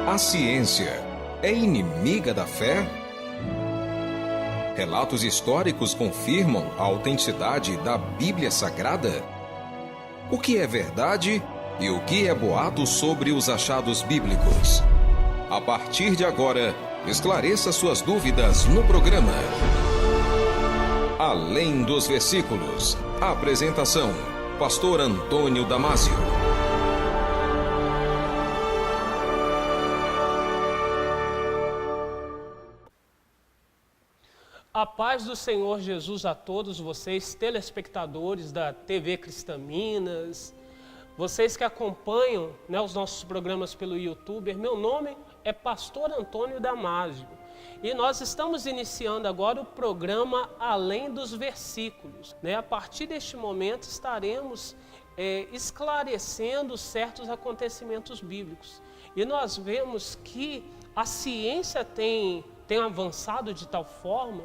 A ciência é inimiga da fé? Relatos históricos confirmam a autenticidade da Bíblia Sagrada? O que é verdade e o que é boato sobre os achados bíblicos? A partir de agora, esclareça suas dúvidas no programa Além dos Versículos. Apresentação: Pastor Antônio Damásio. A paz do Senhor Jesus a todos vocês, telespectadores da TV Cristã Minas, vocês que acompanham, os nossos programas pelo YouTube. Meu nome é Pastor Antônio Damásio e nós estamos iniciando agora o programa Além dos Versículos. A partir deste momento estaremos esclarecendo certos acontecimentos bíblicos. E nós vemos que a ciência tem avançado de tal forma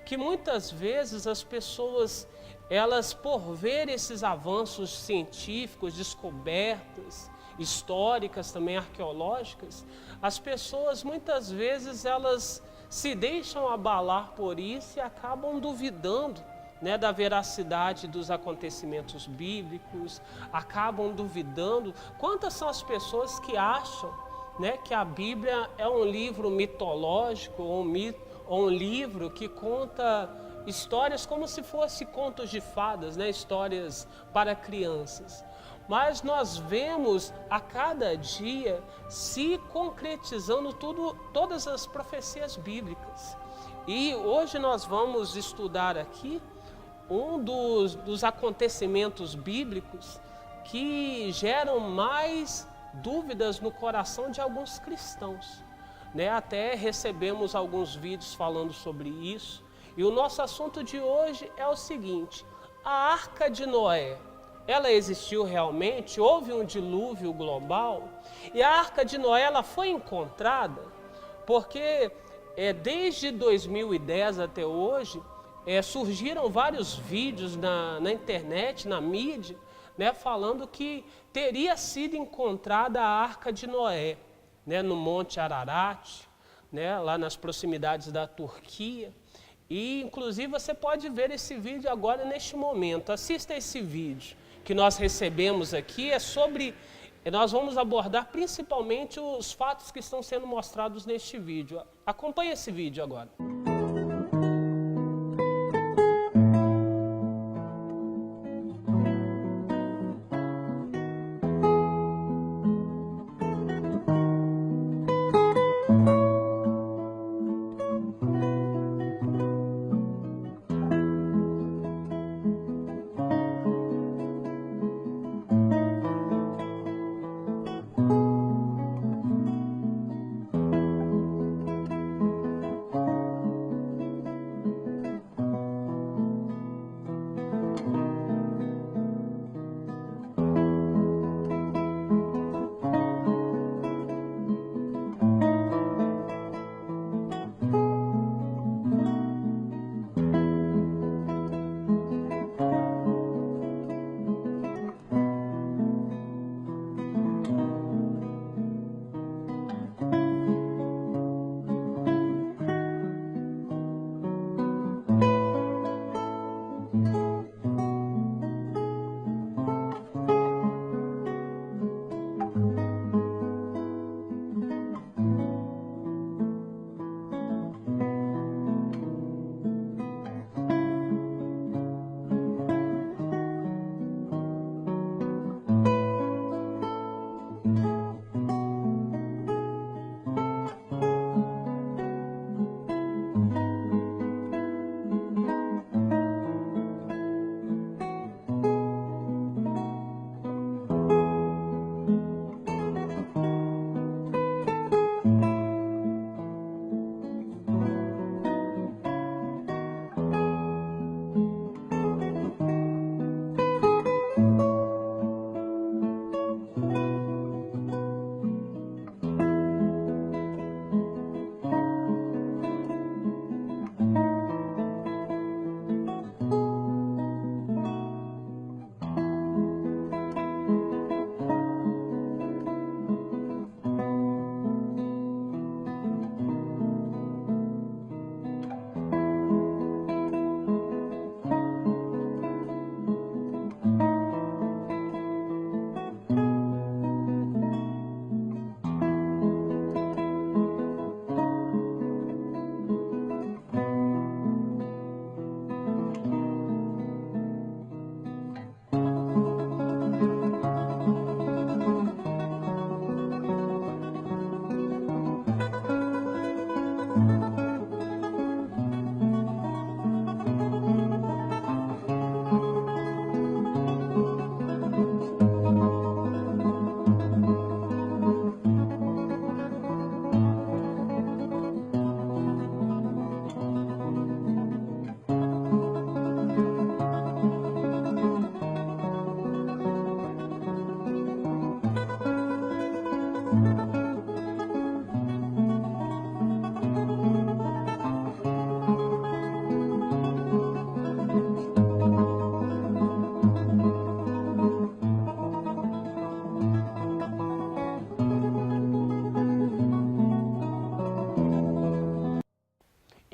que muitas vezes as pessoas, elas por ver esses avanços científicos, descobertas, históricas, também arqueológicas, as pessoas muitas vezes elas se deixam abalar por isso e acabam duvidando da veracidade dos acontecimentos bíblicos, acabam duvidando. Quantas são as pessoas que acham que a Bíblia é um livro mitológico ou um livro que conta histórias como se fossem contos de fadas, histórias para crianças. Mas nós vemos a cada dia se concretizando todas as profecias bíblicas. E hoje nós vamos estudar aqui um dos acontecimentos bíblicos que geram mais dúvidas no coração de alguns cristãos. Até recebemos alguns vídeos falando sobre isso. E o nosso assunto de hoje é o seguinte: a Arca de Noé, ela existiu realmente? Houve um dilúvio global? E a Arca de Noé, ela foi encontrada? Porque desde 2010 até hoje, surgiram vários vídeos na internet, na mídia, falando que teria sido encontrada a Arca de Noé, no Monte Ararat, lá nas proximidades da Turquia. E inclusive você pode ver esse vídeo agora neste momento. Assista esse vídeo que nós recebemos aqui. Nós vamos abordar principalmente os fatos que estão sendo mostrados neste vídeo. Acompanhe esse vídeo agora.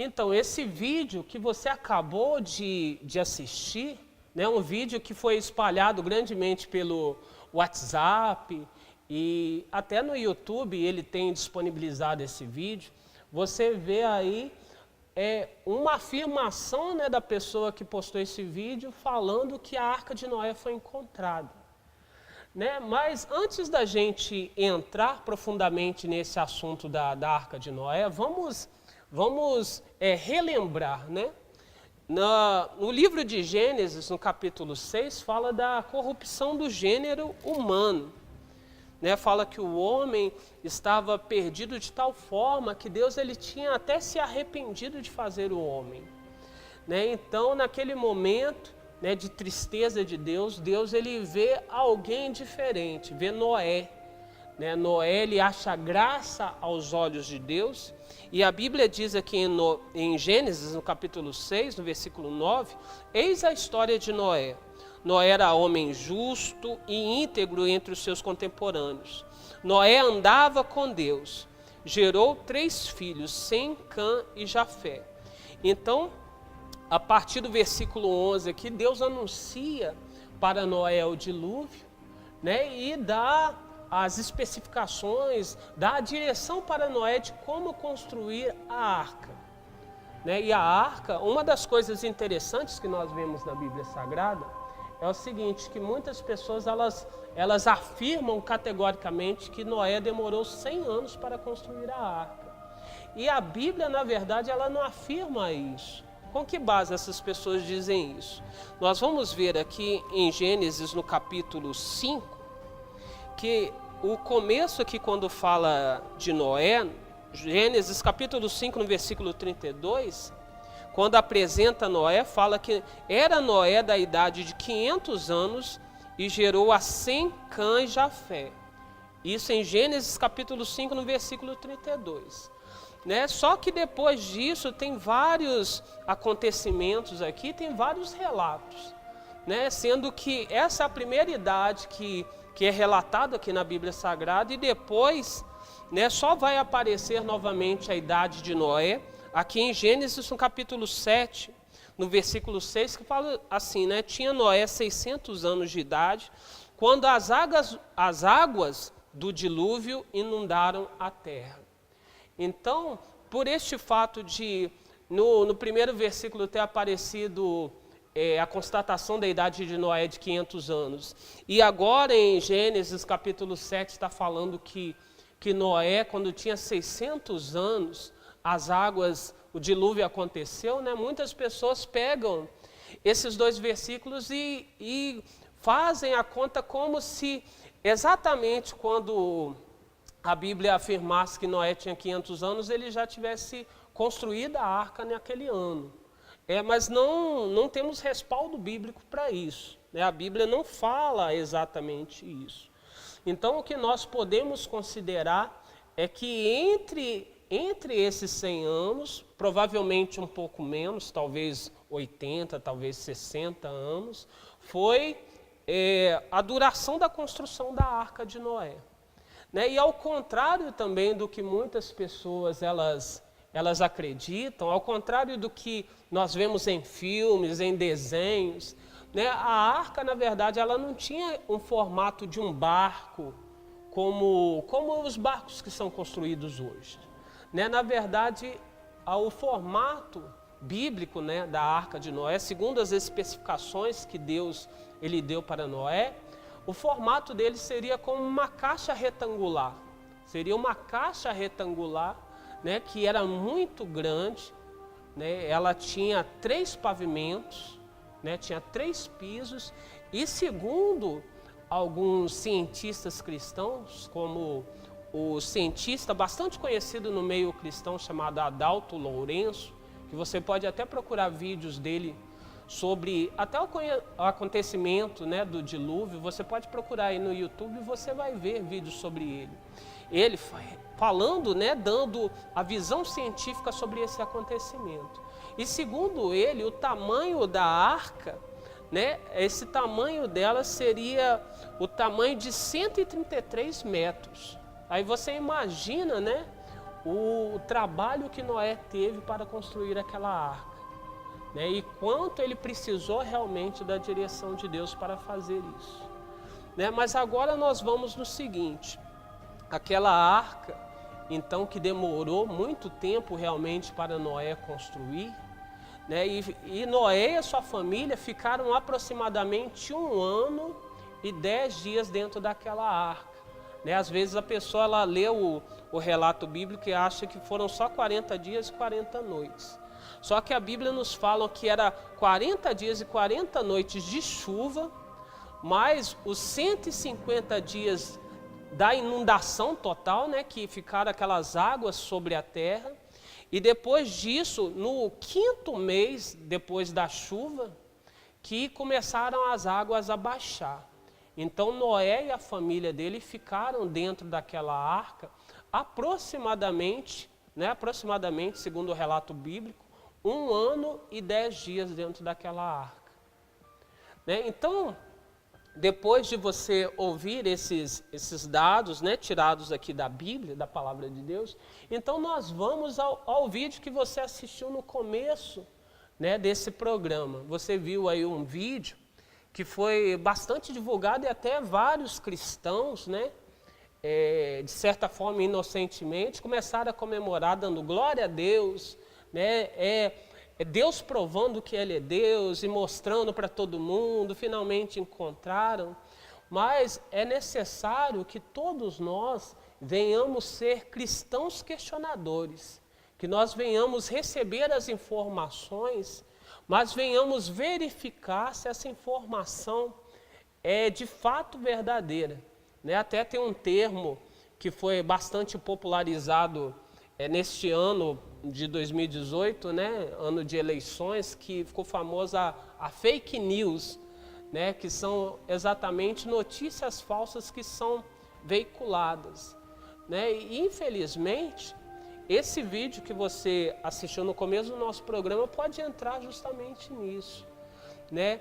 Então, esse vídeo que você acabou de assistir, né, um vídeo que foi espalhado grandemente pelo WhatsApp e até no YouTube ele tem disponibilizado esse vídeo. Você vê aí uma afirmação, né, da pessoa que postou esse vídeo falando que a Arca de Noé foi encontrada. Né? Mas antes da gente entrar profundamente nesse assunto da Arca de Noé, vamos relembrar, né? No livro de Gênesis, no capítulo 6, fala da corrupção do gênero humano. Né? Fala que o homem estava perdido de tal forma que Deus ele tinha até se arrependido de fazer o homem. Né? Então, naquele momento, né, de tristeza de Deus, Deus ele vê alguém diferente, vê Noé. Né? Noé ele acha graça aos olhos de Deus. E a Bíblia diz aqui em Gênesis, no capítulo 6, no versículo 9, eis a história de Noé. Noé era homem justo e íntegro entre os seus contemporâneos. Noé andava com Deus, gerou 3 filhos, Sem, Cã e Jafé. Então, a partir do versículo 11 aqui, Deus anuncia para Noé o dilúvio, né, e dá as especificações, dá a direção para Noé de como construir a arca. Né? E a arca, uma das coisas interessantes que nós vemos na Bíblia Sagrada é o seguinte, que muitas pessoas elas afirmam categoricamente que Noé demorou 100 anos para construir a arca. E a Bíblia, na verdade, ela não afirma isso. Com que base essas pessoas dizem isso? Nós vamos ver aqui em Gênesis, no capítulo 5, que o começo aqui quando fala de Noé, Gênesis capítulo 5, no versículo 32, quando apresenta Noé, fala que era Noé da idade de 500 anos e gerou a Sem, Cã e Jafé. Isso em Gênesis capítulo 5, no versículo 32. Né? Só que depois disso tem vários acontecimentos aqui, tem vários relatos, né? Sendo que essa é a primeira idade que é relatada aqui na Bíblia Sagrada e depois, né, só vai aparecer novamente a idade de Noé, aqui em Gênesis no capítulo 7, no versículo 6, que fala assim, né? Tinha Noé 600 anos de idade, quando as águas do dilúvio inundaram a terra. Então, por este fato de, no primeiro versículo ter aparecido a constatação da idade de Noé de 500 anos, e agora em Gênesis capítulo 7 está falando que Noé, quando tinha 600 anos, as águas, o dilúvio aconteceu, né? Muitas pessoas pegam esses 2 versículos e fazem a conta como se exatamente quando a Bíblia afirmasse que Noé tinha 500 anos, ele já tivesse construído a arca naquele ano. Mas não temos respaldo bíblico para isso. Né? A Bíblia não fala exatamente isso. Então, o que nós podemos considerar é que entre esses 100 anos, provavelmente um pouco menos, talvez 80, talvez 60 anos, foi a duração da construção da Arca de Noé. Né? E ao contrário também do que muitas pessoas elas acreditam, ao contrário do que nós vemos em filmes, em desenhos, né? A arca, na verdade, ela não tinha um formato de um barco como os barcos que são construídos hoje. Né? Na verdade, o formato bíblico, né, da Arca de Noé, segundo as especificações que Deus ele deu para Noé, o formato dele seria como uma caixa retangular. Seria uma caixa retangular, né, que era muito grande, né, ela tinha 3 pavimentos, né, tinha 3 pisos, e segundo alguns cientistas cristãos, como o cientista bastante conhecido no meio cristão chamado Adalto Lourenço, que você pode até procurar vídeos dele sobre até o acontecimento, né, do dilúvio, você pode procurar aí no YouTube e você vai ver vídeos sobre ele. Ele falando, né, dando a visão científica sobre esse acontecimento. E segundo ele, o tamanho da arca, né, esse tamanho dela seria o tamanho de 133 metros. Aí você imagina, né, o trabalho que Noé teve para construir aquela arca, né? E quanto ele precisou realmente da direção de Deus para fazer isso, né? Mas agora nós vamos no seguinte: aquela arca, então, que demorou muito tempo realmente para Noé construir, né? E Noé e a sua família ficaram aproximadamente 1 ano e 10 dias dentro daquela arca, né? Às vezes a pessoa ela lê o relato bíblico e acha que foram só 40 dias e 40 noites. Só que a Bíblia nos fala que era 40 dias e 40 noites de chuva, mais os 150 dias da inundação total, né, que ficaram aquelas águas sobre a terra. E depois disso, no 5º mês depois da chuva, que começaram as águas a baixar. Então Noé e a família dele ficaram dentro daquela arca aproximadamente, segundo o relato bíblico, 1 ano e 10 dias dentro daquela arca, né? Então, depois de você ouvir esses dados, né, tirados aqui da Bíblia, da Palavra de Deus, então nós vamos ao vídeo que você assistiu no começo, né, desse programa. Você viu aí um vídeo que foi bastante divulgado e até vários cristãos, né, de certa forma inocentemente, começaram a comemorar dando glória a Deus, né, Deus provando que Ele é Deus e mostrando para todo mundo, finalmente encontraram. Mas é necessário que todos nós venhamos ser cristãos questionadores, que nós venhamos receber as informações, mas venhamos verificar se essa informação é de fato verdadeira, né? Até tem um termo que foi bastante popularizado neste ano de 2018, né, ano de eleições, que ficou famosa a fake news, né, que são exatamente notícias falsas que são veiculadas, né? E infelizmente esse vídeo que você assistiu no começo do nosso programa pode entrar justamente nisso, né?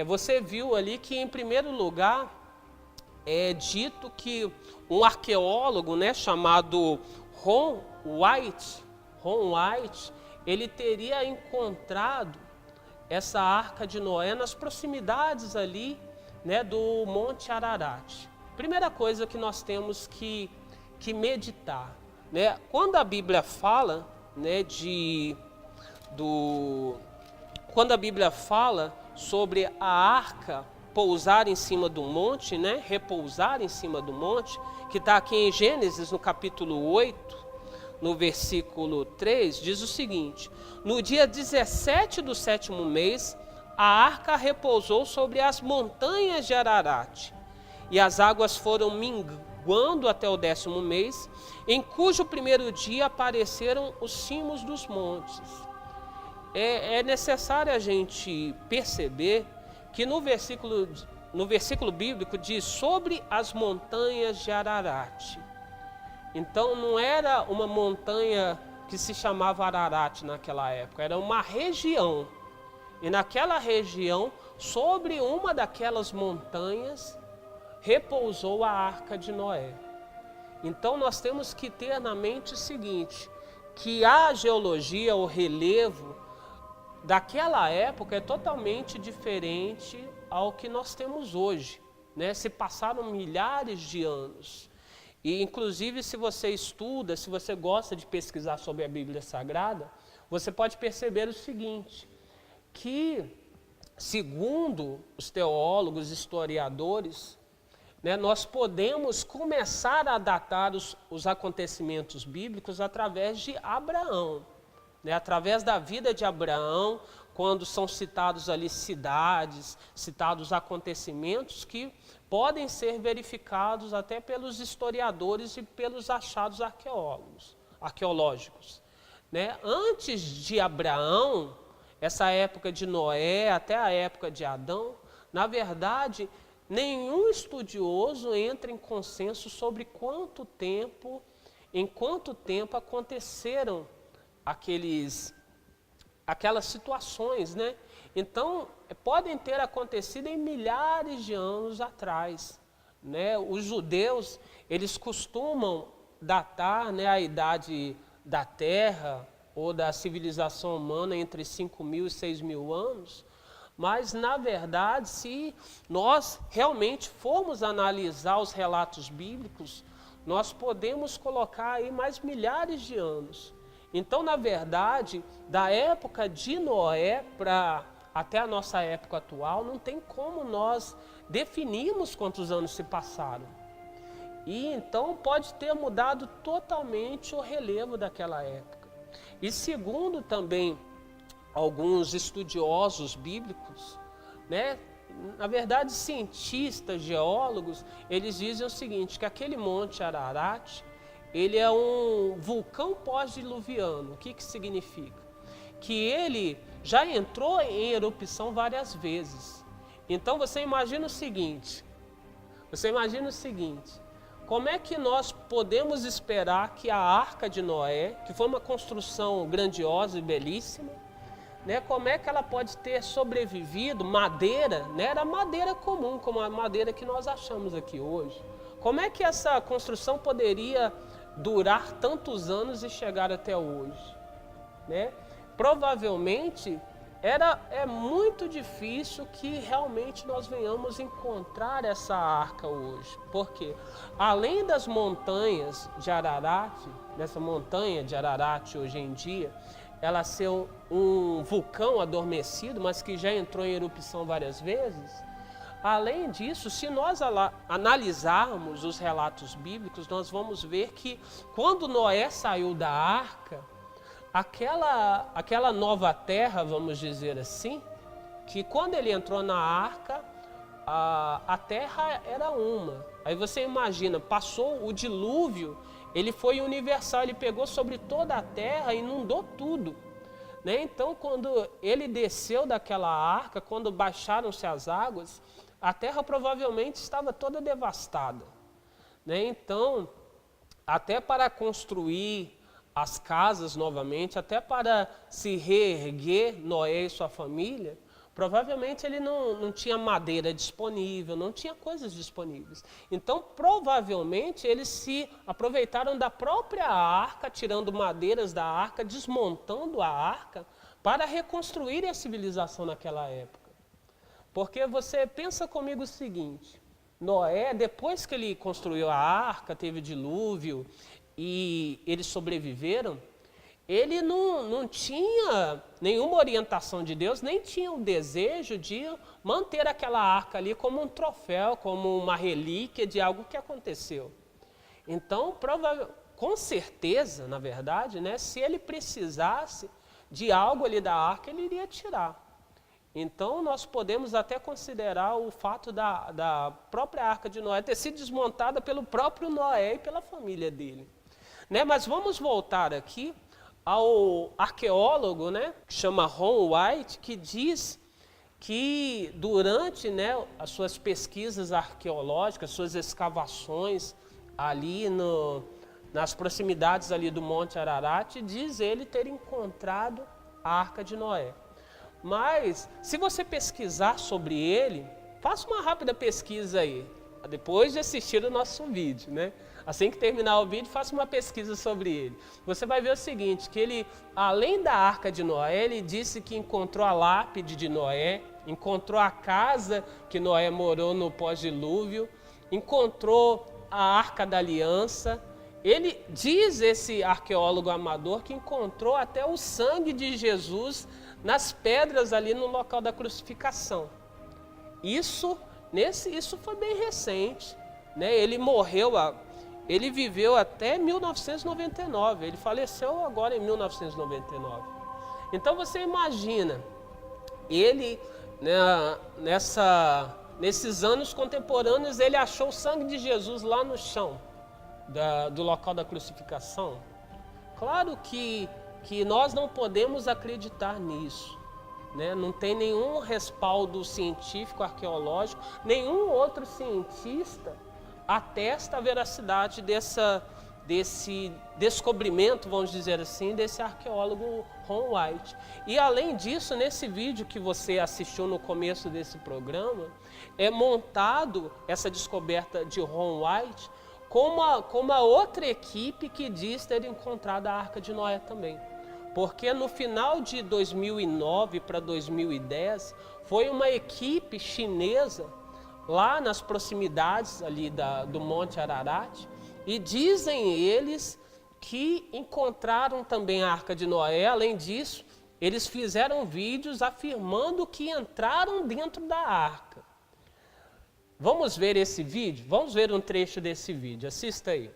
Você viu ali que, em primeiro lugar, é dito que um arqueólogo, né, chamado Ron White, ele teria encontrado essa arca de Noé nas proximidades ali, né, do Monte Ararat. Primeira coisa que nós temos que meditar, né? Quando a Bíblia fala, né, quando a Bíblia fala sobre a arca pousar em cima do monte, né, repousar em cima do monte, que está aqui em Gênesis, no capítulo 8, no versículo 3, diz o seguinte: no dia 17 do 7º mês, a arca repousou sobre as montanhas de Ararat, e as águas foram minguando até o 10º mês, em cujo primeiro dia apareceram os cimos dos montes. É necessário a gente perceber que no versículo bíblico diz sobre as montanhas de Ararat. Então não era uma montanha que se chamava Ararat naquela época, era uma região. E naquela região, sobre uma daquelas montanhas, repousou a arca de Noé. Então nós temos que ter na mente o seguinte, que a geologia, o relevo daquela época é totalmente diferente ao que nós temos hoje, né? Se passaram milhares de anos. E, inclusive, se você estuda, se você gosta de pesquisar sobre a Bíblia Sagrada, você pode perceber o seguinte, que, segundo os teólogos, historiadores, né, nós podemos começar a datar os acontecimentos bíblicos através de Abraão, né, através da vida de Abraão, quando são citados ali cidades, citados acontecimentos que podem ser verificados até pelos historiadores e pelos achados arqueológicos, né? Antes de Abraão, essa época de Noé até a época de Adão, na verdade, nenhum estudioso entra em consenso sobre em quanto tempo aconteceram aquelas situações, né? Então, podem ter acontecido em milhares de anos atrás, né? Os judeus, eles costumam datar, né, a idade da Terra ou da civilização humana entre 5.000 e 6.000 anos, mas, na verdade, se nós realmente formos analisar os relatos bíblicos, nós podemos colocar aí mais milhares de anos. Então, na verdade, da época de Noé para até a nossa época atual, não tem como nós definirmos quantos anos se passaram. E então pode ter mudado totalmente o relevo daquela época. E segundo também alguns estudiosos bíblicos, né, na verdade cientistas, geólogos, eles dizem o seguinte, que aquele monte Ararat, ele é um vulcão pós-diluviano. O que significa? Que ele já entrou em erupção várias vezes. Então você imagina o seguinte, como é que nós podemos esperar que a Arca de Noé, que foi uma construção grandiosa e belíssima, né, como é que ela pode ter sobrevivido, madeira, né, era madeira comum, como a madeira que nós achamos aqui hoje. Como é que essa construção poderia durar tantos anos e chegar até hoje? Né? Provavelmente é muito difícil que realmente nós venhamos encontrar essa arca hoje. Porque além das montanhas de Ararat, dessa montanha de Ararat hoje em dia, ela ser um vulcão adormecido, mas que já entrou em erupção várias vezes, além disso, se nós analisarmos os relatos bíblicos, nós vamos ver que quando Noé saiu da arca, aquela nova terra, vamos dizer assim, que quando ele entrou na arca, a terra era uma. Aí você imagina, passou o dilúvio, ele foi universal, ele pegou sobre toda a terra e inundou tudo. Né? Então, quando ele desceu daquela arca, quando baixaram-se as águas, a terra provavelmente estava toda devastada. Né? Então, até para construir as casas novamente, até para se reerguer Noé e sua família, provavelmente ele não tinha madeira disponível, não tinha coisas disponíveis. Então, provavelmente, eles se aproveitaram da própria arca, tirando madeiras da arca, desmontando a arca, para reconstruir a civilização naquela época. Porque você pensa comigo o seguinte, Noé, depois que ele construiu a arca, teve dilúvio e eles sobreviveram, ele não tinha nenhuma orientação de Deus, nem tinha o desejo de manter aquela arca ali como um troféu, como uma relíquia de algo que aconteceu. Então, com certeza, na verdade, né, se ele precisasse de algo ali da arca, ele iria tirar. Então, nós podemos até considerar o fato da própria arca de Noé ter sido desmontada pelo próprio Noé e pela família dele. Né, mas vamos voltar aqui ao arqueólogo, né, que chama Ron White, que diz que durante, né, as suas pesquisas arqueológicas, suas escavações ali nas proximidades ali do Monte Ararat, diz ele ter encontrado a Arca de Noé. Mas, se você pesquisar sobre ele, faça uma rápida pesquisa aí, depois de assistir o nosso vídeo, né? Assim que terminar o vídeo, faça uma pesquisa sobre ele. Você vai ver o seguinte, que ele, além da Arca de Noé, ele disse que encontrou a lápide de Noé, encontrou a casa que Noé morou no pós-dilúvio, encontrou a Arca da Aliança. Ele diz, esse arqueólogo amador, que encontrou até o sangue de Jesus nas pedras ali no local da crucificação. Isso foi bem recente, né? Ele viveu até 1999, ele faleceu agora em 1999. Então você imagina, ele, né, nesses anos contemporâneos, ele achou o sangue de Jesus lá no chão do local da crucificação. Claro que nós não podemos acreditar nisso, né? Não tem nenhum respaldo científico, arqueológico, nenhum outro cientista atesta a veracidade desse descobrimento, vamos dizer assim, desse arqueólogo Ron White. E além disso, nesse vídeo que você assistiu no começo desse programa, é montado essa descoberta de Ron White com uma outra equipe que diz ter encontrado a Arca de Noé também. Porque no final de 2009 para 2010, foi uma equipe chinesa lá nas proximidades ali do Monte Ararat, e dizem eles que encontraram também a Arca de Noé. Além disso, eles fizeram vídeos afirmando que entraram dentro da arca. Vamos ver esse vídeo? Vamos ver um trecho desse vídeo. Assista aí.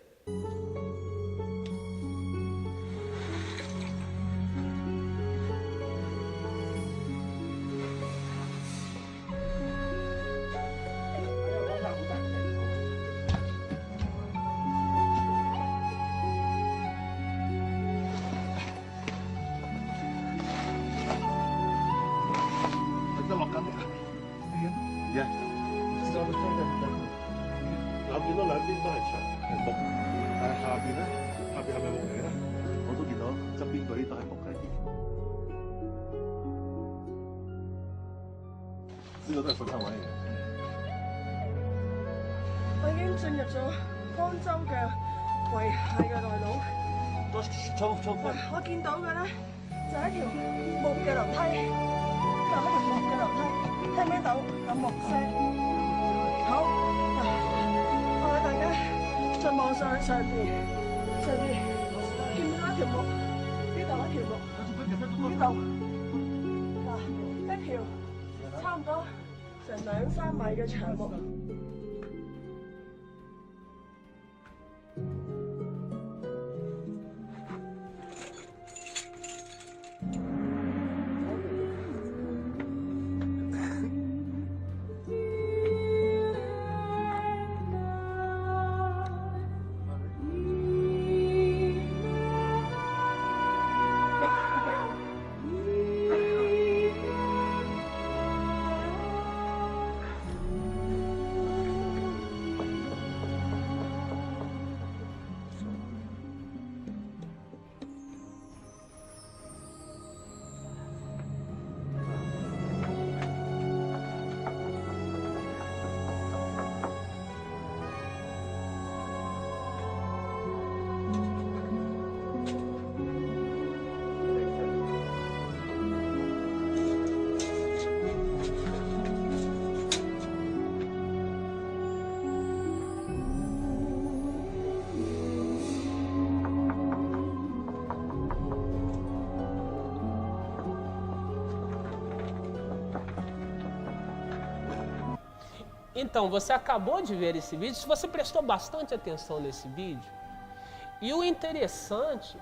我已經進入咗方舟嘅遺骸嘅內陸。我見到嘅咧就係一條木嘅樓梯，就係一條木嘅樓梯，聽唔聽到有木聲？好，我哋大家再望上邊，見唔見到一條木？呢度一條木，呢度嗱一條差唔多成2-3米嘅長木。Então, você acabou de ver esse vídeo, se você prestou bastante atenção nesse vídeo, e o interessante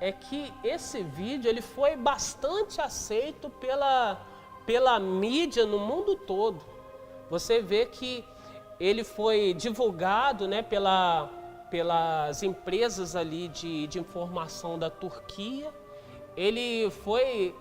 é que esse vídeo ele foi bastante aceito pela mídia no mundo todo. Você vê que ele foi divulgado, né, pelas empresas ali de informação da Turquia. Ele foi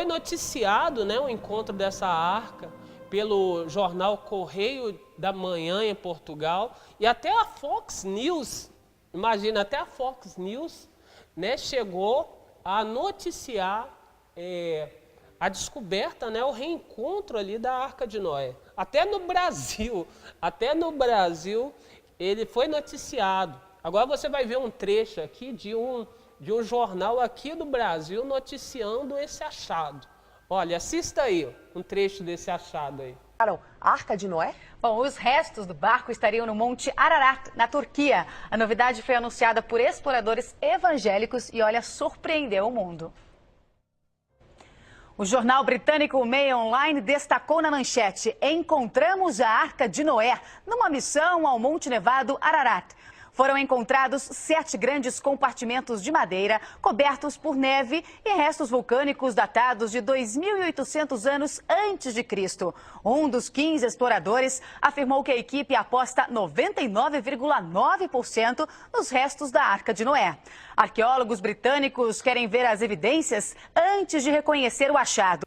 noticiado, né, o encontro dessa arca pelo jornal Correio da Manhã em Portugal, e até a Fox News, imagina, até a Fox News, né, chegou a noticiar a descoberta, né, o reencontro ali da Arca de Noé. Até no Brasil ele foi noticiado. Agora você vai ver um trecho aqui de um jornal aqui do Brasil noticiando esse achado. Olha, assista aí um trecho desse achado aí. Arca de Noé? Bom, os restos do barco estariam no Monte Ararat, na Turquia. A novidade foi anunciada por exploradores evangélicos e, olha, surpreendeu o mundo. O jornal britânico Mail Online destacou na manchete: encontramos a Arca de Noé numa missão ao Monte Nevado Ararat. Foram encontrados 7 grandes compartimentos de madeira cobertos por neve e restos vulcânicos datados de 2.800 anos antes de Cristo. Um dos 15 exploradores afirmou que a equipe aposta 99,9% nos restos da Arca de Noé. Arqueólogos britânicos querem ver as evidências antes de reconhecer o achado.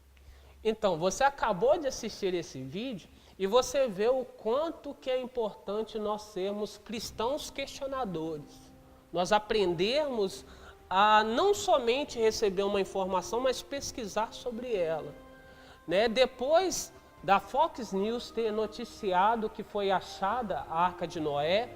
Então, você acabou de assistir esse vídeo e você vê o quanto que é importante nós sermos cristãos questionadores. Nós aprendermos a não somente receber uma informação, mas pesquisar sobre ela. Né? Depois da Fox News ter noticiado que foi achada a Arca de Noé,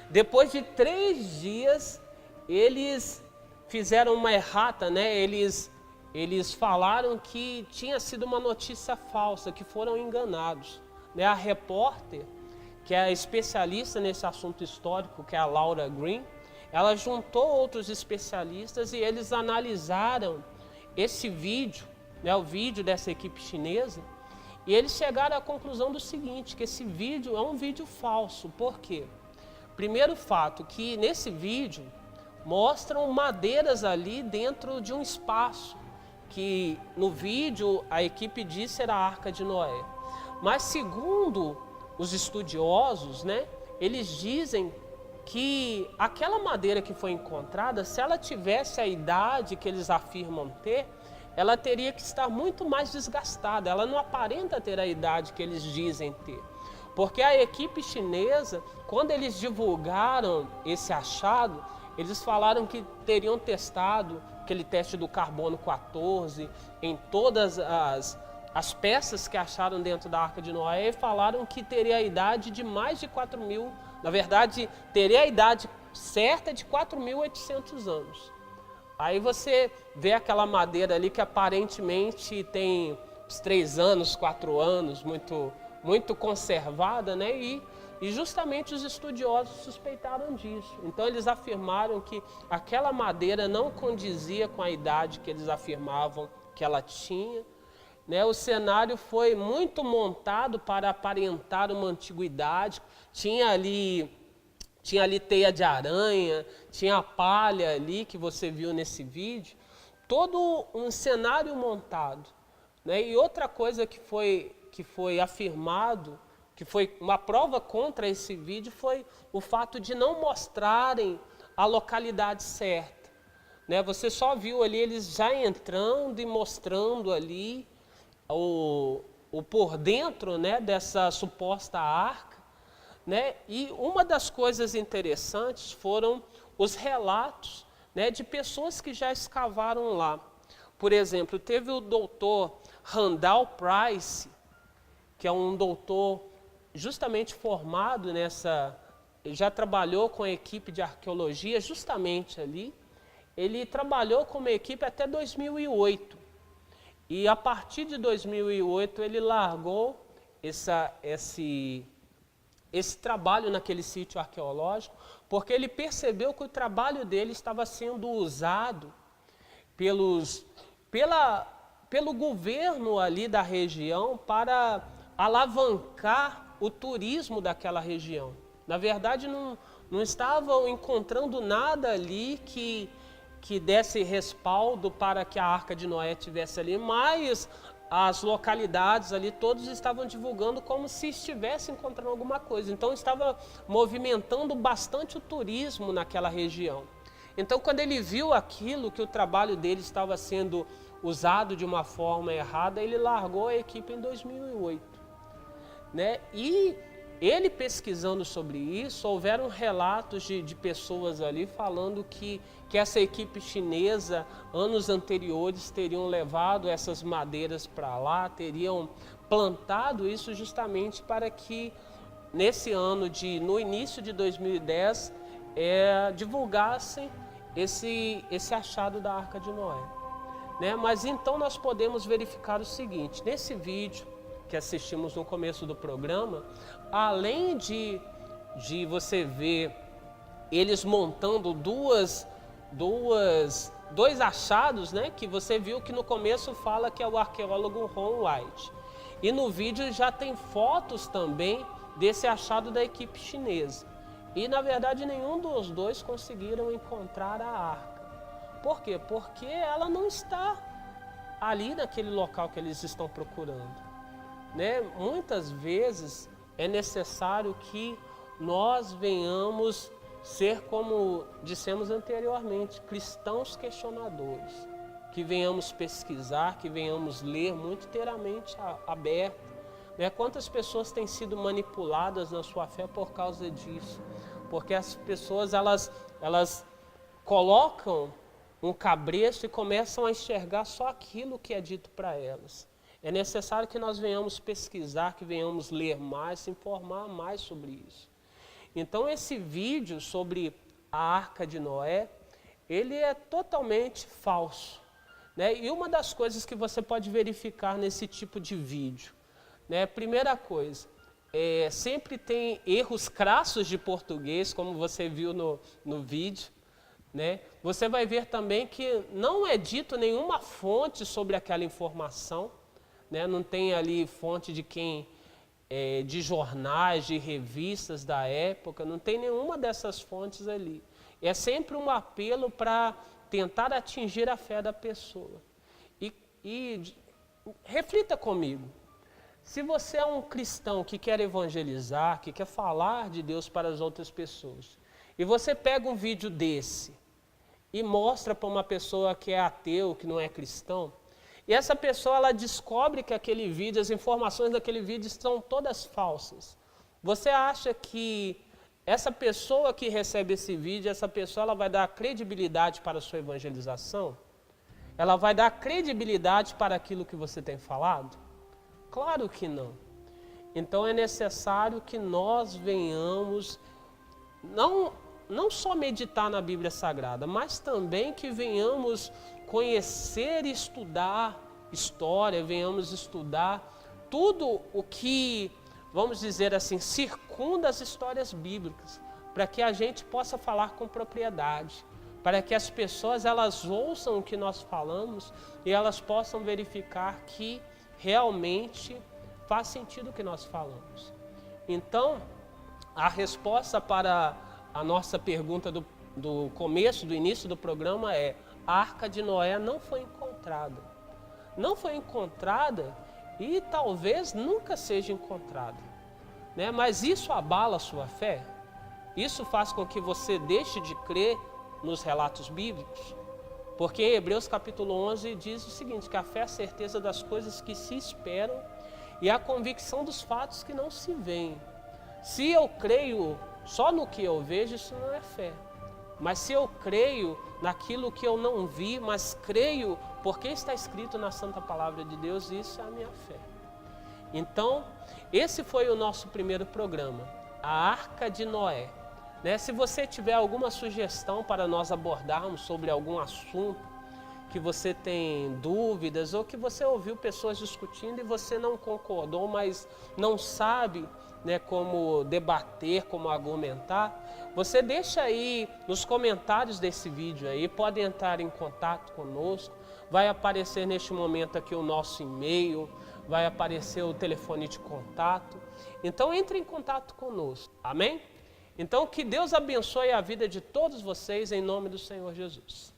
Depois de 3 dias, eles fizeram uma errata, né? Eles falaram que tinha sido uma notícia falsa, que foram enganados. Né? A repórter, que é especialista nesse assunto histórico, que é a Laura Green, ela juntou outros especialistas e eles analisaram esse vídeo, né, o vídeo dessa equipe chinesa, e eles chegaram à conclusão do seguinte, que esse vídeo é um vídeo falso. Por quê? Primeiro fato, que nesse vídeo mostram madeiras ali dentro de um espaço, que no vídeo a equipe disse era a Arca de Noé. Mas segundo os estudiosos, né, eles dizem que aquela madeira que foi encontrada, se ela tivesse a idade que eles afirmam ter, ela teria que estar muito mais desgastada. Ela não aparenta ter a idade que eles dizem ter. Porque a equipe chinesa, quando eles divulgaram esse achado, eles falaram que teriam testado aquele teste do carbono 14 em todas as peças que acharam dentro da Arca de Noé e falaram que teria a idade de mais de 4.000, na verdade, teria a idade certa de 4.800 anos. Aí você vê aquela madeira ali que aparentemente tem uns 3 anos, 4 anos, muito conservada, né? E justamente os estudiosos suspeitaram disso. Então eles afirmaram que aquela madeira não condizia com a idade que eles afirmavam que ela tinha. Né? O cenário foi muito montado para aparentar uma antiguidade. Tinha ali teia de aranha, tinha palha ali que você viu nesse vídeo. Todo um cenário montado. Né? E outra coisa que foi afirmado, que foi uma prova contra esse vídeo, foi o fato de não mostrarem a localidade certa. Né? Você só viu ali eles já entrando e mostrando ali o por dentro, né, dessa suposta arca. Né? E uma das coisas interessantes foram os relatos, né, de pessoas que já escavaram lá. Por exemplo, teve o doutor Randall Price, que é um doutor justamente formado já trabalhou com a equipe de arqueologia justamente ali. Ele trabalhou com uma equipe até 2008. E a partir de 2008 ele largou esse trabalho naquele sítio arqueológico, porque ele percebeu que o trabalho dele estava sendo usado pelo governo ali da região para alavancar o turismo daquela região. Na verdade, não estavam encontrando nada ali que desse respaldo para que a Arca de Noé estivesse ali, mas as localidades ali, todos estavam divulgando como se estivesse encontrando alguma coisa. Então, estava movimentando bastante o turismo naquela região. Então, quando ele viu aquilo, que o trabalho dele estava sendo usado de uma forma errada, ele largou a equipe em 2008. Né? E ele pesquisando sobre isso, houveram relatos de pessoas ali falando que essa equipe chinesa, anos anteriores, teriam levado essas madeiras para lá, teriam plantado isso justamente para que nesse ano, no início de 2010, divulgassem esse achado da Arca de Noé. Né? Mas então nós podemos verificar o seguinte, nesse vídeo que assistimos no começo do programa, além de você ver eles montando dois achados, né, que você viu que no começo fala que é o arqueólogo Ron White. E no vídeo já tem fotos também desse achado da equipe chinesa. E na verdade nenhum dos dois conseguiram encontrar a arca. Por quê? Porque ela não está ali naquele local que eles estão procurando. Né? Muitas vezes é necessário que nós venhamos ser, como dissemos anteriormente, cristãos questionadores, que venhamos pesquisar, que venhamos ler muito inteiramente aberto. Né? Quantas pessoas têm sido manipuladas na sua fé por causa disso? Porque as pessoas elas colocam um cabresto e começam a enxergar só aquilo que é dito para elas. É necessário que nós venhamos pesquisar, que venhamos ler mais, se informar mais sobre isso. Então esse vídeo sobre a Arca de Noé, ele é totalmente falso, né? E uma das coisas que você pode verificar nesse tipo de vídeo, né? Primeira coisa, sempre tem erros crassos de português, como você viu no vídeo, né? Você vai ver também que não é dito nenhuma fonte sobre aquela informação, né? Não tem ali fonte de de jornais, de revistas da época, não tem nenhuma dessas fontes ali. É sempre um apelo para tentar atingir a fé da pessoa. E reflita comigo, se você é um cristão que quer evangelizar, que quer falar de Deus para as outras pessoas, e você pega um vídeo desse e mostra para uma pessoa que é ateu, que não é cristão, e essa pessoa ela descobre que aquele vídeo, as informações daquele vídeo são todas falsas. Você acha que essa pessoa que recebe esse vídeo, essa pessoa ela vai dar credibilidade para a sua evangelização? Ela vai dar credibilidade para aquilo que você tem falado? Claro que não. Então é necessário que nós venhamos, não só meditar na Bíblia Sagrada, mas também que venhamos conhecer e estudar história, venhamos estudar tudo o que, vamos dizer assim, circunda as histórias bíblicas, para que a gente possa falar com propriedade, para que as pessoas elas ouçam o que nós falamos e elas possam verificar que realmente faz sentido o que nós falamos. Então, a resposta para a nossa pergunta do começo, do início do programa é: a Arca de Noé não foi encontrada. Não foi encontrada e talvez nunca seja encontrada, né? Mas isso abala a sua fé? Isso faz com que você deixe de crer nos relatos bíblicos? Porque em Hebreus capítulo 11 diz o seguinte, que a fé é a certeza das coisas que se esperam e a convicção dos fatos que não se veem. Se eu creio só no que eu vejo, isso não é fé. Mas se eu creio naquilo que eu não vi, mas creio porque está escrito na Santa Palavra de Deus, isso é a minha fé. Então, esse foi o nosso primeiro programa, a Arca de Noé. Né? Se você tiver alguma sugestão para nós abordarmos sobre algum assunto, que você tem dúvidas ou que você ouviu pessoas discutindo e você não concordou, mas não sabe, né, como debater, como argumentar, você deixa aí nos comentários desse vídeo aí, pode entrar em contato conosco, vai aparecer neste momento aqui o nosso e-mail, vai aparecer o telefone de contato, então entre em contato conosco, amém? Então que Deus abençoe a vida de todos vocês em nome do Senhor Jesus.